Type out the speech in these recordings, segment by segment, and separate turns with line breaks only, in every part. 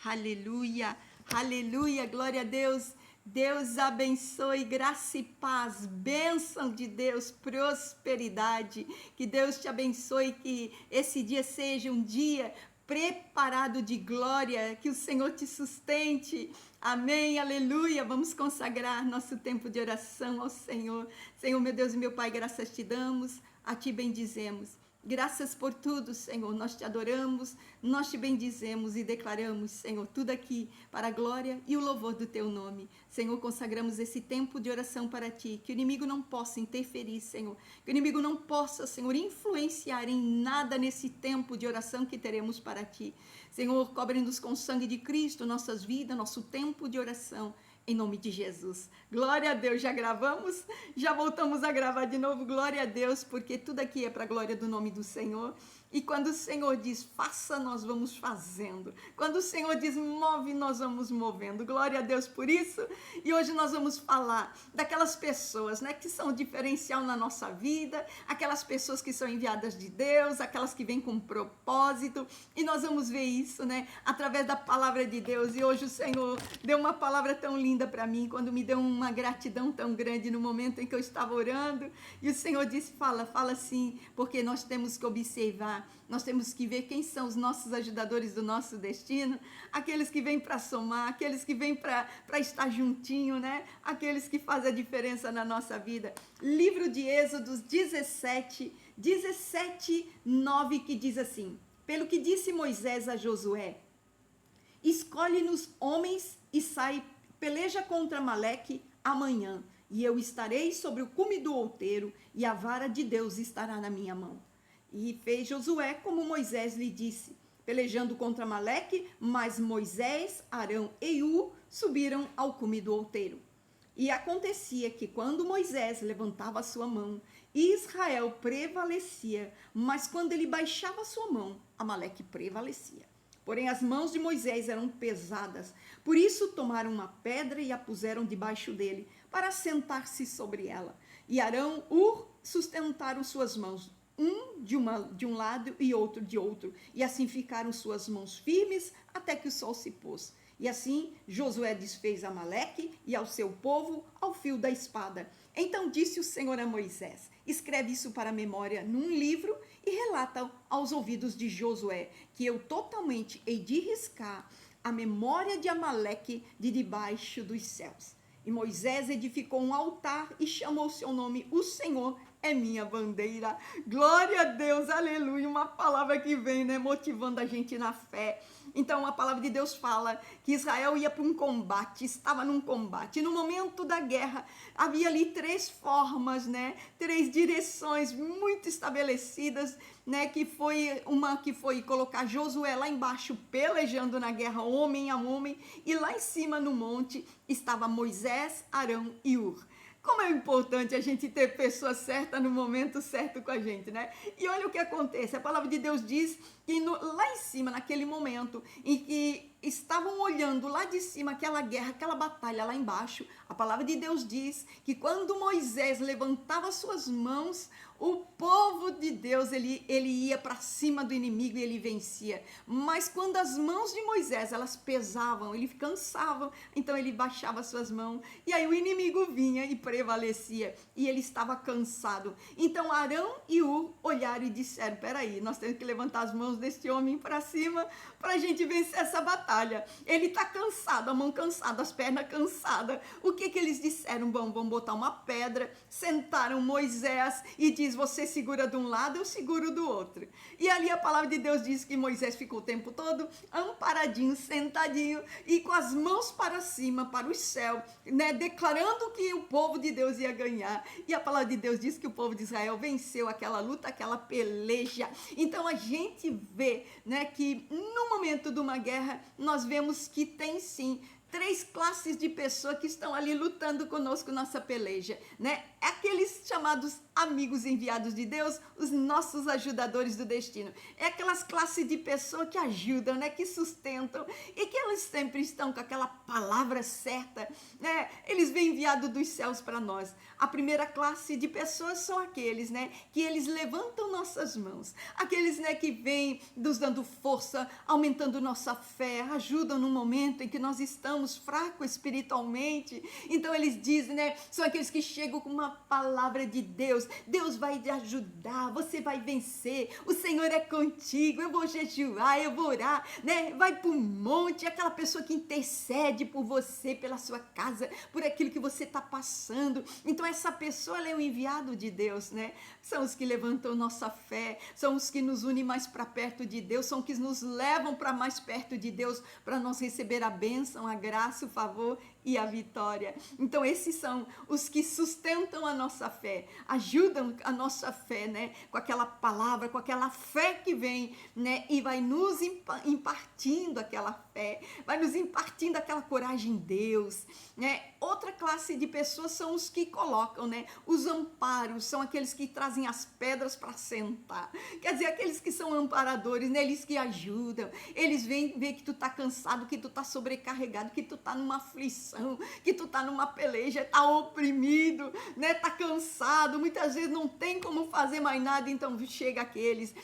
Aleluia, aleluia, glória a Deus. Deus abençoe, graça e paz, bênção de Deus, prosperidade. Que Deus te abençoe, que esse dia seja um dia preparado de glória, que o Senhor te sustente. Amém, aleluia. Vamos consagrar nosso tempo de oração ao Senhor. Senhor, meu Deus e meu Pai, graças te damos, a ti bendizemos. Graças por tudo, Senhor, nós te adoramos, nós te bendizemos e declaramos, Senhor, tudo aqui para a glória e o louvor do teu nome. Senhor, consagramos esse tempo de oração para ti, que o inimigo não possa interferir, Senhor, que o inimigo não possa, Senhor, influenciar em nada nesse tempo de oração que teremos para ti. Senhor, cobre-nos com o sangue de Cristo, nossas vidas, nosso tempo de oração. Em nome de Jesus. Glória a Deus, já gravamos, já voltamos a gravar de novo, glória a Deus, porque tudo aqui é para a glória do nome do Senhor. E quando o Senhor diz faça, nós vamos fazendo. Quando o Senhor diz move, nós vamos movendo. Glória a Deus por isso. E hoje nós vamos falar daquelas pessoas, né, que são diferencial na nossa vida, aquelas pessoas que são enviadas de Deus, aquelas que vêm com propósito. E nós vamos ver isso, né, através da palavra de Deus. E hoje o Senhor deu uma palavra tão linda para mim, quando me deu uma gratidão tão grande no momento em que eu estava orando. E o Senhor disse, fala assim, porque nós temos que observar. Nós temos que ver quem são os nossos ajudadores do nosso destino, aqueles que vêm para somar, aqueles que vêm para estar juntinho, né? Aqueles que fazem a diferença na nossa vida. Livro de Êxodos 17, 9, que diz assim: pelo que disse Moisés a Josué, escolhe-nos homens e sai, peleja contra Amaleque amanhã, e eu estarei sobre o cume do outeiro, e a vara de Deus estará na minha mão. E fez Josué como Moisés lhe disse, pelejando contra Amaleque, mas Moisés, Arão e Hur subiram ao cume do outeiro. E acontecia que quando Moisés levantava a sua mão, Israel prevalecia, mas quando ele baixava a sua mão, Amaleque prevalecia. Porém as mãos de Moisés eram pesadas, por isso tomaram uma pedra e a puseram debaixo dele, para sentar-se sobre ela. E Arão e Hur sustentaram suas mãos, um de um lado e outro de outro, e assim ficaram suas mãos firmes até que o sol se pôs. E assim Josué desfez Amaleque e ao seu povo ao fio da espada. Então disse o Senhor a Moisés, escreve isso para a memória num livro e relata aos ouvidos de Josué, que eu totalmente hei de riscar a memória de Amaleque de debaixo dos céus. E Moisés edificou um altar e chamou seu nome, o Senhor é minha bandeira. Glória a Deus, aleluia. Uma palavra que vem, né, motivando a gente na fé. Então a palavra de Deus fala que Israel ia para um combate, estava num combate. E no momento da guerra havia ali três formas, né, três direções muito estabelecidas, né, que foi uma que foi colocar Josué lá embaixo pelejando na guerra homem a homem, e lá em cima no monte estava Moisés, Arão e Hur. Como é importante a gente ter pessoa certa no momento certo com a gente, né? E olha o que acontece, a palavra de Deus diz que lá em cima, naquele momento em que estavam olhando lá de cima aquela guerra, aquela batalha lá embaixo, a palavra de Deus diz que quando Moisés levantava suas mãos, o povo de Deus, ele ia para cima do inimigo e ele vencia. Mas quando as mãos de Moisés, elas pesavam, ele cansava, então ele baixava suas mãos, e aí o inimigo vinha e prevalecia, e ele estava cansado. Então Arão e Hur olharam e disseram, peraí, nós temos que levantar as mãos deste homem para cima, para a gente vencer essa batalha. Ele está cansado, a mão cansada, as pernas cansadas. O que eles disseram? Bom, vamos botar uma pedra, sentaram Moisés e diz, você segura de um lado, eu seguro do outro. E ali a palavra de Deus diz que Moisés ficou o tempo todo amparadinho, sentadinho e com as mãos para cima, para o céu, né, declarando que o povo de Deus ia ganhar. E a palavra de Deus diz que o povo de Israel venceu aquela luta, aquela peleja. Então a gente vê, né, que no momento de uma guerra nós vemos que tem sim 3 classes de pessoas que estão ali lutando conosco nossa peleja, né? Aqueles chamados amigos enviados de Deus, os nossos ajudadores do destino. É aquelas classes de pessoas que ajudam, né? Que sustentam e que elas sempre estão com aquela palavra certa, né? Eles vêm enviados dos céus para nós. A primeira classe de pessoas são aqueles, né? Que eles levantam nossas mãos. Aqueles, né? Que vêm nos dando força, aumentando nossa fé, ajudam no momento em que nós estamos fracos espiritualmente. Então eles dizem, né? São aqueles que chegam com uma palavra de Deus. Deus vai te ajudar, você vai vencer. O Senhor é contigo. Eu vou jejuar, eu vou orar, né? Vai para o monte, aquela pessoa que intercede por você, pela sua casa, por aquilo que você está passando. Então essa pessoa, ela é um enviado de Deus, né? São os que levantam nossa fé, são os que nos unem mais para perto de Deus, são os que nos levam para mais perto de Deus, para nós receber a bênção, a graça, o favor e a vitória. Então esses são os que sustentam a nossa fé, ajudam a nossa fé, né? Com aquela palavra, com aquela fé que vem, né? E vai nos impartindo aquela fé, vai nos impartindo aquela coragem em Deus, né? Outra classe de pessoas são os que colocam, né? Os amparos, são aqueles que trazem as pedras para sentar. Quer dizer, aqueles que são amparadores, né? Eles que ajudam, eles vêm ver que tu tá cansado, que tu tá sobrecarregado, que tu tá numa aflição, que tu tá numa peleja, tá oprimido, né? Tá cansado, muitas vezes não tem como fazer mais nada, então chega aqueles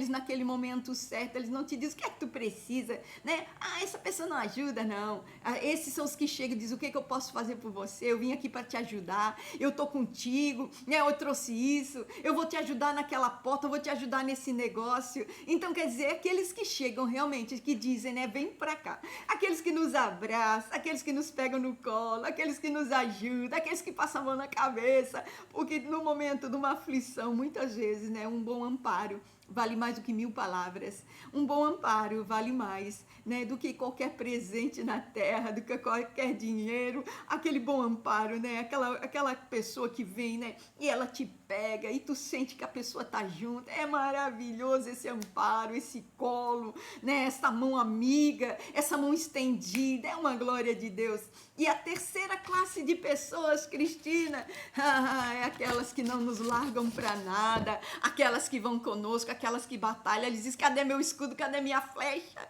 naquele momento certo, eles não te dizem o que é que tu precisa, né? Ah, essa pessoa não ajuda, não. Esses são os que chegam e dizem, o que é que eu posso fazer por você? Eu vim aqui para te ajudar, eu tô contigo, né? Eu trouxe isso, eu vou te ajudar naquela porta, eu vou te ajudar nesse negócio. Então, quer dizer, aqueles que chegam realmente, que dizem, né? Vem para cá. Aqueles que nos abraçam, aqueles que nos pegam no colo, aqueles que nos ajudam, aqueles que passam a mão na cabeça, porque no momento de uma aflição, muitas vezes, né? Um bom amparo vale mais do que 1000 palavras. Um bom amparo vale mais, né, do que qualquer presente na terra, do que qualquer dinheiro. Aquele bom amparo, né, aquela pessoa que vem, né, e ela te pega e tu sente que a pessoa tá junto. É maravilhoso esse amparo, esse colo, né, essa mão amiga, essa mão estendida. É uma glória de Deus. E a terceira classe de pessoas, Cristina, é aquelas que não nos largam para nada, aquelas que vão conosco, aquelas que batalham. Eles dizem, cadê meu escudo, cadê minha flecha?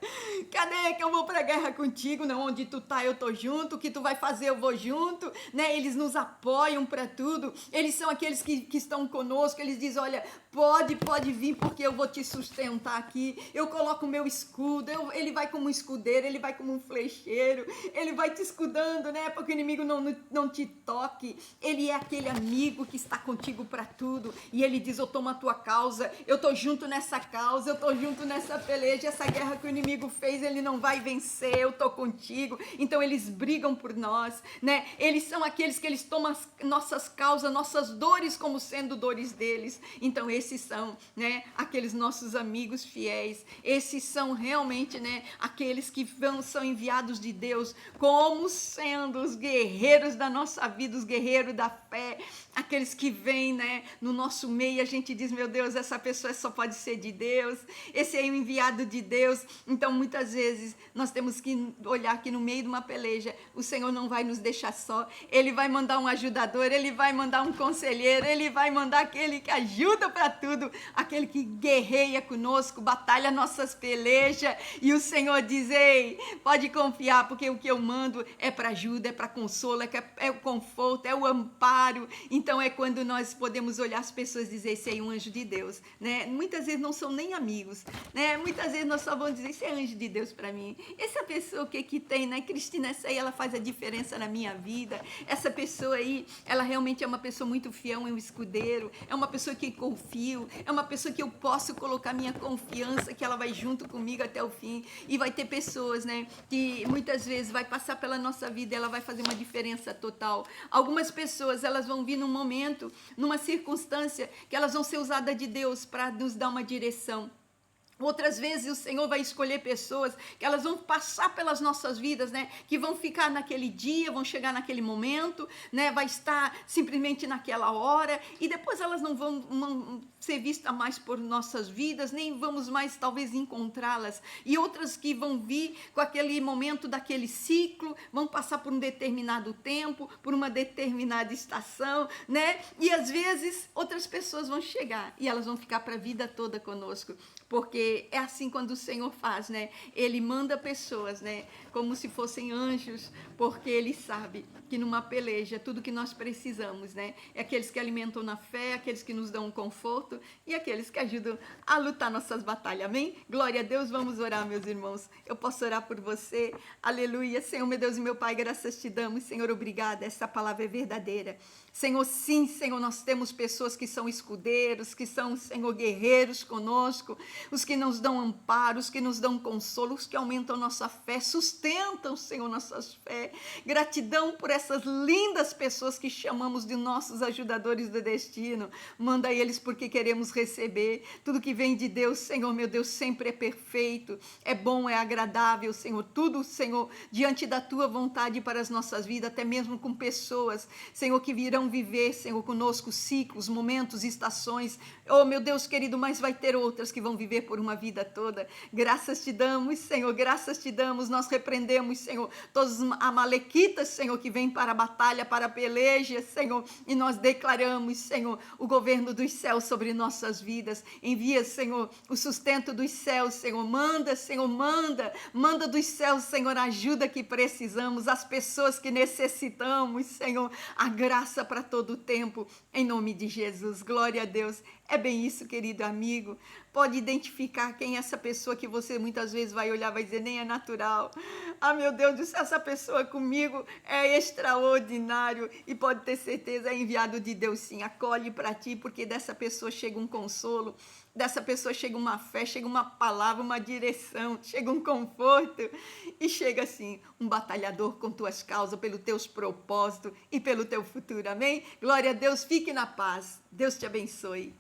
Cadê que eu vou para a guerra contigo? Não, onde tu tá, eu tô junto, o que tu vai fazer, eu vou junto, né? Eles nos apoiam para tudo, eles são aqueles que estão conosco, eles dizem, olha, pode vir, porque eu vou te sustentar aqui, eu coloco o meu escudo, ele vai como um escudeiro, ele vai como um flecheiro, ele vai te escudando, né, para que o inimigo não te toque. Ele é aquele amigo que está contigo para tudo, e ele diz, eu tomo a tua causa, eu tô junto nessa causa, eu tô junto nessa peleja, essa guerra que o inimigo fez, ele não vai vencer, eu tô contigo. Então eles brigam por nós, né, eles são aqueles que eles tomam as nossas causas, nossas dores como sendo dores deles. Então esses são, né, aqueles nossos amigos fiéis, esses são realmente, né, aqueles que são enviados de Deus como sendo os guerreiros da nossa vida, os guerreiros da fé, aqueles que vêm, né, no nosso meio e a gente diz, meu Deus, essa pessoa só pode ser de Deus, esse é o enviado de Deus. Então muitas vezes nós temos que olhar que no meio de uma peleja, o Senhor não vai nos deixar só, Ele vai mandar um ajudador, Ele vai mandar um conselheiro, Ele vai mandar aquele que ajuda para tudo, aquele que guerreia conosco, batalha nossas pelejas, e o Senhor diz, ei, pode confiar, porque o que eu mando é para ajuda, é para consolo, é o conforto, é o amparo. Então é quando nós podemos olhar as pessoas e dizer, esse é um anjo de Deus, né? Muitas vezes não são nem amigos, né? Muitas vezes nós só vamos dizer, esse é anjo de Deus para mim. Essa pessoa que tem, né? Cristina, essa aí, ela faz a diferença na minha vida. Essa pessoa aí, ela realmente é uma pessoa muito fiel, é um escudeiro, é uma pessoa que confio, é uma pessoa que eu posso colocar minha confiança, que ela vai junto comigo até o fim. E vai ter pessoas, né, que muitas vezes vai passar pela nossa vida e ela vai fazer uma diferença total. Algumas pessoas, elas vão vir num momento, numa circunstância, que elas vão ser usadas de Deus para nos dar uma direção. Outras vezes o Senhor vai escolher pessoas que elas vão passar pelas nossas vidas, né? Que vão ficar naquele dia, vão chegar naquele momento, né? Vai estar simplesmente naquela hora e depois elas não vão ser vistas mais por nossas vidas, nem vamos mais talvez encontrá-las. E outras que vão vir com aquele momento daquele ciclo, vão passar por um determinado tempo, por uma determinada estação, né? E às vezes outras pessoas vão chegar e elas vão ficar para a vida toda conosco, porque é assim quando o Senhor faz, né? Ele manda pessoas, né? Como se fossem anjos, porque Ele sabe que numa peleja, tudo que nós precisamos, né? É aqueles que alimentam na fé, aqueles que nos dão conforto e aqueles que ajudam a lutar nossas batalhas, amém? Glória a Deus, vamos orar, meus irmãos. Eu posso orar por você, aleluia. Senhor, meu Deus e meu Pai, graças te damos, Senhor, obrigada, essa palavra é verdadeira. Senhor, sim, Senhor, nós temos pessoas que são escudeiros, que são, Senhor, guerreiros conosco, os que nos dão amparo, os que nos dão consolo, os que aumentam nossa fé, sustentam, Senhor, nossas fé. Gratidão por essas lindas pessoas que chamamos de nossos ajudadores do destino. Manda eles porque queremos receber. Tudo que vem de Deus, Senhor, meu Deus, sempre é perfeito, é bom, é agradável, Senhor. Tudo, Senhor, diante da tua vontade para as nossas vidas, até mesmo com pessoas, Senhor, que virão viver, Senhor, conosco ciclos, momentos, estações. Oh, meu Deus querido, mas vai ter outras que vão viver por uma vida toda. Graças te damos, Senhor, graças te damos. Nós repreendemos, Senhor, todos os amalequitas, Senhor, que vêm para a batalha, para a peleja, Senhor, e nós declaramos, Senhor, o governo dos céus sobre nossas vidas. Envia, Senhor, o sustento dos céus, Senhor. Manda, Senhor, manda dos céus, Senhor, a ajuda que precisamos, as pessoas que necessitamos, Senhor, a graça para todo o tempo, em nome de Jesus. Glória a Deus. É bem isso, querido amigo. Pode identificar quem é essa pessoa que você muitas vezes vai olhar, vai dizer, nem é natural. Ah, meu Deus do céu, essa pessoa comigo é extraordinário. E pode ter certeza, é enviado de Deus sim. Acolhe para ti, porque dessa pessoa chega um consolo, dessa pessoa chega uma fé, chega uma palavra, uma direção, chega um conforto. E chega assim, um batalhador com tuas causas, pelos teus propósitos e pelo teu futuro. Amém? Glória a Deus, fique na paz. Deus te abençoe.